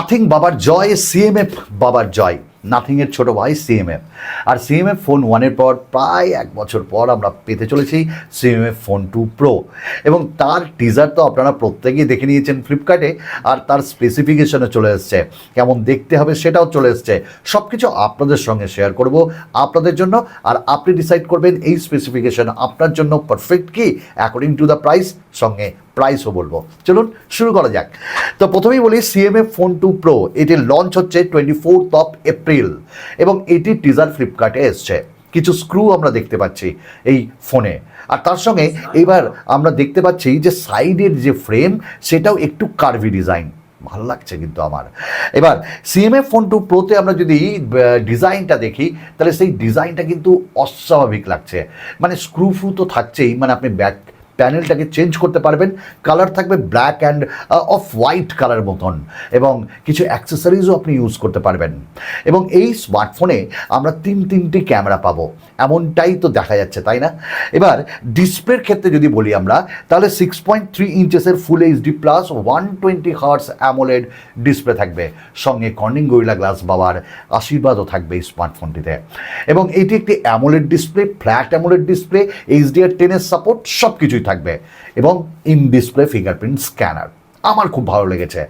Nothing বাবার জয়, CMF বাবার জয়। নাথিংয়ের ছোটো ভাই সিএমএফ। আর সিএমএফ ফোন 1-এর পর প্রায় 1 বছর পর আমরা পেতে চলেছি সিএমএফ ফোন 2 প্রো, এবং তার টিজার তো আপনারা প্রত্যেকেই দেখে নিয়েছেন ফ্লিপকার্টে, আর তার স্পেসিফিকেশনে চলে এসছে, কেমন দেখতে হবে সেটাও চলে এসছে। সব কিছু আপনাদের সঙ্গে শেয়ার করব আপনাদের জন্য, আর আপনি ডিসাইড করবেন এই স্পেসিফিকেশন আপনার জন্য পারফেক্ট কি অ্যাকর্ডিং টু দ্য প্রাইস, সঙ্গে প্রাইসও বলবো। চলুন শুরু করা যাক। তো প্রথমেই বলি সিএমএফ ফোন 2 প্রো, এটি লঞ্চ হচ্ছে 24 এপ্রিল, এবং এটি টিজার ফ্লিপকার্টে এসছে। কিছু স্ক্রু আমরা দেখতে পাচ্ছি এই ফোনে, আর তার সঙ্গে এবার আমরা দেখতে পাচ্ছি যে সাইডের যে ফ্রেম সেটাও একটু কার্ভি ডিজাইন, ভালো লাগছে কিন্তু আমার। এবার সিএমএফ ফোন 2 প্রোতে আমরা যদি ডিজাইনটা দেখি, তাহলে সেই ডিজাইনটা কিন্তু অস্বাভাবিক লাগছে। মানে স্ক্রু ফ্রু তো থাকছেই, মানে আপনি ব্যাক প্যানেলটাকে চেঞ্জ করতে পারবেন, কালার থাকবে black and off white colour মতন, এবং কিছু অ্যাক্সেসরিজও আপনি ইউজ করতে পারবেন। এবং এই স্মার্টফোনে আমরা তিনটি ক্যামেরা পাবো, এমনটাই তো দেখা যাচ্ছে, তাই না? এবার ডিসপ্লের ক্ষেত্রে যদি বলি আমরা, তাহলে 6.3 ইঞ্চেসের full HD plus 120 hertz AMOLED display থাকবে, সঙ্গে কর্নিং গরিলা গ্লাস বাবার আশীর্বাদও থাকবে এই স্মার্টফোনটিতে। এবং এটি একটি AMOLED display, flat AMOLED display, HDR10-এর সাপোর্ট, সব কিছুই থাকবে, এবং ইন ডিসপ্লে ফিঙ্গারপ্রিন্ট স্ক্যানার। আমার খুব ভালো লেগেছে।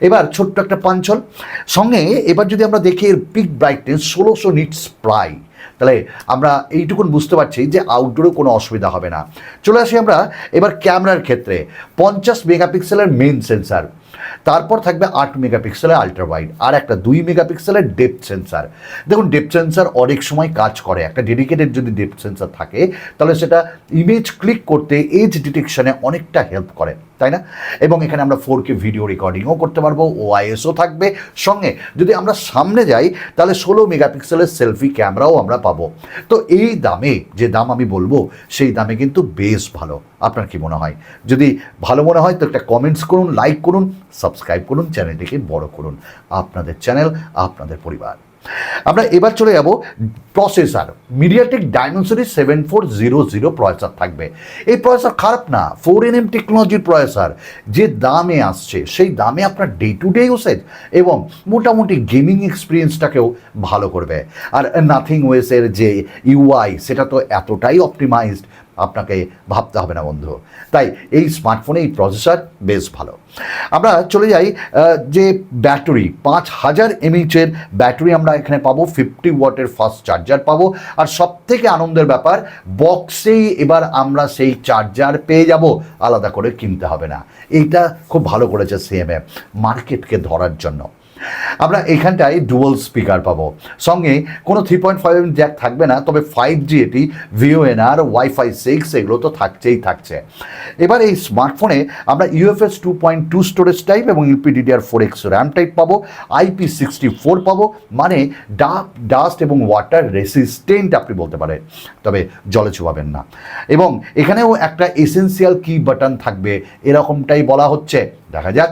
এবার ছোট্ট একটা পাঞ্চল সঙ্গে, এবার যদি আমরা দেখি এর পিক ব্রাইটনেস 1600 নিটস প্রায়, তাহলে আমরা এইটুকুন বুঝতে পারছি যে আউটডোরেও কোনো অসুবিধা হবে না। চলে আসি আমরা এবার ক্যামেরার ক্ষেত্রে। 50 মেগাপিক্সেলের মেইন সেন্সার, তারপর থাকবে 8 মেগাপিক্সেলের আল্ট্রা ওয়াইড, আর একটা 2 মেগাপিক্সেলের ডেপথ সেন্সার। দেখুন ডেপথ সেন্সার অনেক সময় কাজ করে, একটা ডেডিকেটেড যদি ডেপথ সেন্সার থাকে তাহলে সেটা ইমেজ ক্লিক করতে, এজ ডিটেকশনে অনেকটা হেল্প করে, তাই না? এবং এখানে আমরা 4K ভিডিও রেকর্ডিংও করতে পারবো, ওআইএসও থাকবে সঙ্গে। যদি আমরা সামনে যাই তাহলে 16 মেগাপিক্সেলের সেলফি ক্যামেরাও আমরা পাবো। তো এই দামে, যে দাম আমি বলবো সেই দামে কিন্তু বেশ ভালো। আপনার কি মনে হয়? যদি ভালো মনে হয় তো একটা কমেন্টস করুন, লাইক করুন, সাবস্ক্রাইব করুন, চ্যানেলটিকে বড় করুন। আপনাদের চ্যানেল, আপনাদের পরিবার। আমরা এবার চলে যাব প্রসেসর। মিডিয়াটেক ডাইমেনসিটি 7400 প্রসেসর থাকবে। এই প্রসেসর খারাপ না, 4nm টেকনোলজির প্রসেসর। যে দামে আসছে সেই দামে আপনার ডে টু ডে ইউসেজ এবং মোটামুটি গেমিং এক্সপিরিয়েন্সটাকেও ভালো করবে। আর নাথিং ওয়েসের যে ইউআই, সেটা তো এতটাই অপটিমাইজড, আপনাকে ভাবতে হবে না বন্ধু। তাই এই স্মার্টফোনে এই প্রসেসর বেশ ভালো। আমরা চলে যাই যে ব্যাটারি, 5000 mAh ব্যাটারি আমরা এখানে পাবো, 50 ওয়াটের ফাস্ট চার্জার পাবো, আর সবথেকে আনন্দের ব্যাপার, বক্সেই এবার আমরা সেই চার্জার পেয়ে যাব, আলাদা করে কিনতে হবে না। এইটা খুব ভালো করেছে সিএমএফ মার্কেটকে ধরার জন্য। আমরা এখানটায় ডুয়াল স্পিকার পাবো, সঙ্গে কোনো 3.5mm জ্যাক থাকবে না, তবে 5G এটি, VoNR, Wi-Fi 6 এগুলো তো থাকছে। এবার এই স্মার্টফোনে আমরা UFS 2.2 স্টোরেজ টাইপ এবং LPDDR4X র্যাম টাইপ পাবো, IP64 পাবো, মানে ডাস্ট এবং ওয়াটার রেসিস্টেন্ট আপনি বলতে পারেন, তবে জলে ছোঁয়াবেন না। এবং এখানেও একটা এসেন্সিয়াল কি বাটন থাকবে, এরকমটাই বলা হচ্ছে, দেখা যাক।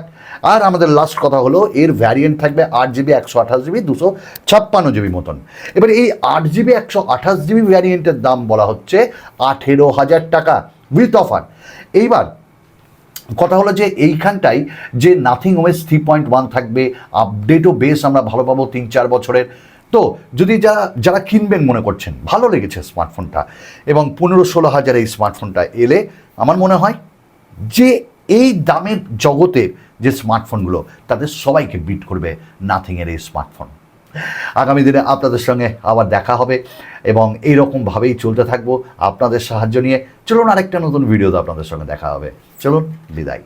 আর আমাদের লাস্ট কথা হলো এর ভ্যারিয়েন্ট থাকবে 8GB, 128GB, 256GB মতন। এবার এই 8GB 128GB ভ্যারিয়েন্টের দাম বলা হচ্ছে 18,000 টাকা উইথ অফার। এইবার কথা হলো যে এইখানটাই যে নাথিং ওএস 3.1 থাকবে, আপডেটও বেশ আমরা ভালো পাবো 3-4 বছরের। তো যদি যারা কিনবেন মনে করছেন, ভালো লেগেছে স্মার্টফোনটা, এবং 15-16 হাজার এই স্মার্টফোনটা এলে আমার মনে হয় যে এই দামের জগতে যে স্মার্টফোনগুলো, তাদের সবাইকে বিট করবে নাথিংয়ের এই স্মার্টফোন। আগামী দিনে আপনাদের সঙ্গে আবার দেখা হবে, এবং এইরকমভাবেই চলতে থাকবো আপনাদের সাহায্য নিয়ে। চলুন আরেকটা নতুন ভিডিওতে আপনাদের সঙ্গে দেখা হবে। চলুন, বিদায়।